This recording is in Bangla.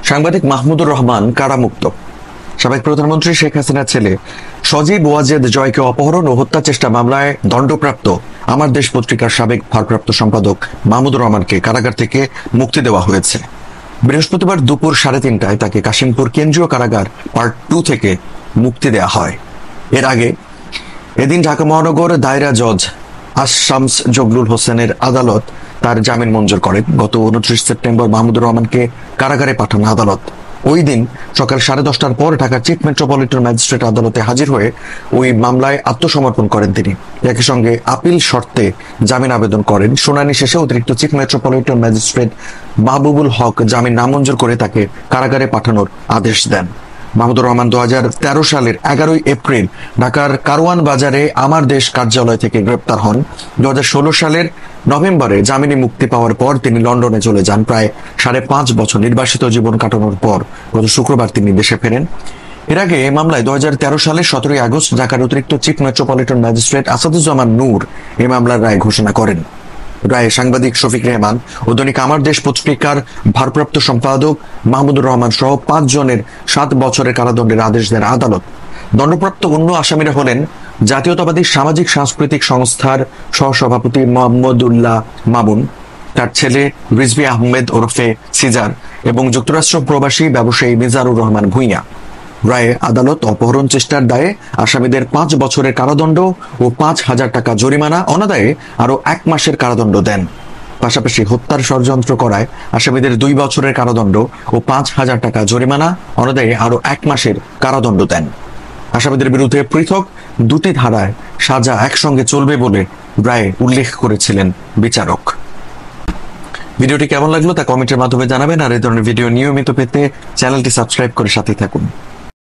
সাংবাদিক মাহমুদুর রহমান কারামুক্ত। সাবেক প্রধানমন্ত্রী শেখ হাসিনার ছেলে সজীব ওয়াজেদ জয়কে অপহরণ ও হত্যা চেষ্টা মামলায় দণ্ডপ্রাপ্ত আমার দেশ পত্রিকার সাবেক ভারপ্রাপ্ত সম্পাদক মাহমুদুর রহমানকে কারাগার থেকে মুক্তি দেওয়া হয়েছে। বৃহস্পতিবার দুপুর 3:30টায় তাকে কাশিমপুর কেন্দ্রীয় কারাগার পার্ট 2 থেকে মুক্তি দেওয়া হয়। এর আগে এদিন ঢাকা মহানগর দায়রা জজ আশশামস জগলুল হোসেনের আদালত তার জামিন মঞ্জুর করেন। গত 29 সেপ্টেম্বর মাহমুদুর রহমানকে কারাগারে পাঠান আদালত। ওই দিন সকাল 10:30টার পর ঢাকা চিফ মেট্রোপলিটন ম্যাজিস্ট্রেট আদালতে হাজির হয়ে ওই মামলায় আত্মসমর্পণ করেন তিনি। একই সঙ্গে আপিল শর্তে জামিন আবেদন করেন। শুনানি শেষে অতিরিক্ত চিফ মেট্রোপলিটন ম্যাজিস্ট্রেট মাহবুবুল হক জামিন নামঞ্জুর করে তাকে কারাগারে পাঠানোর আদেশ দেন। মাহমুদুর রহমান 2013 সালের 11 এপ্রিল ঢাকার কারওয়ান বাজারে আমার দেশ কার্যালয় থেকে গ্রেপ্তার হন। 2016 সালের নভেম্বরে জামিনে মুক্তি পাওয়ার পর তিনি লন্ডনে চলে যান। প্রায় 5.5 বছর নির্বাসিত জীবন কাটানোর পর গত শুক্রবার তিনি দেশে ফেরেন। এর আগে এই মামলায় 2013 সালের 17 আগস্ট ঢাকার অতিরিক্ত chief metropolitan magistrate Asaduzzaman Noor এই মামলার রায় ঘোষণা করেন। রায়ে সাংবাদিক শফিক রেহমান ও দৈনিক আমার দেশ পত্রিকার ভারপ্রাপ্ত সম্পাদক মাহমুদুর রহমান সহ 5 জনের 7 বছরের কারাদণ্ডের আদেশ দেন আদালত। দণ্ডপ্রাপ্ত অন্য আসামিরা হলেন জাতীয়তাবাদী সামাজিক সাংস্কৃতিক সংস্থার সহসভাপতি মোহাম্মদুল্লাহ মামুন, তার ছেলে রিজভী আহমেদ ওরফে সিজার এবং যুক্তরাষ্ট্র প্রবাসী ব্যবসায়ী মিজানুর রহমান ভূঁইয়া। রায়ে আদালত অপহরণ চেষ্টার দায়ে আসামিদের 5 বছরের কারাদণ্ড ও 5,000 টাকা জরিমানা, অনাদায়ে আরো 1 মাসের কারাদণ্ড দেন। পাশাপাশি হত্যার ষড়যন্ত্র করায় আসামিদের 2 বছরের কারাদণ্ড ও 5,000 টাকা জরিমানা, অনাদায়ে আরো 1 মাসের কারাদণ্ড দেন। আসামিদের বিরুদ্ধে পৃথক 2টি ধারায় সাজা একসঙ্গে চলবে বলে রায়ে উল্লেখ করেছিলেন বিচারক। ভিডিওটি কেমন লাগলো তা কমেন্টের মাধ্যমে জানাবেন। আর এই ধরনের ভিডিও নিয়মিত পেতে চ্যানেলটি সাবস্ক্রাইব করে সাথে থাকুন।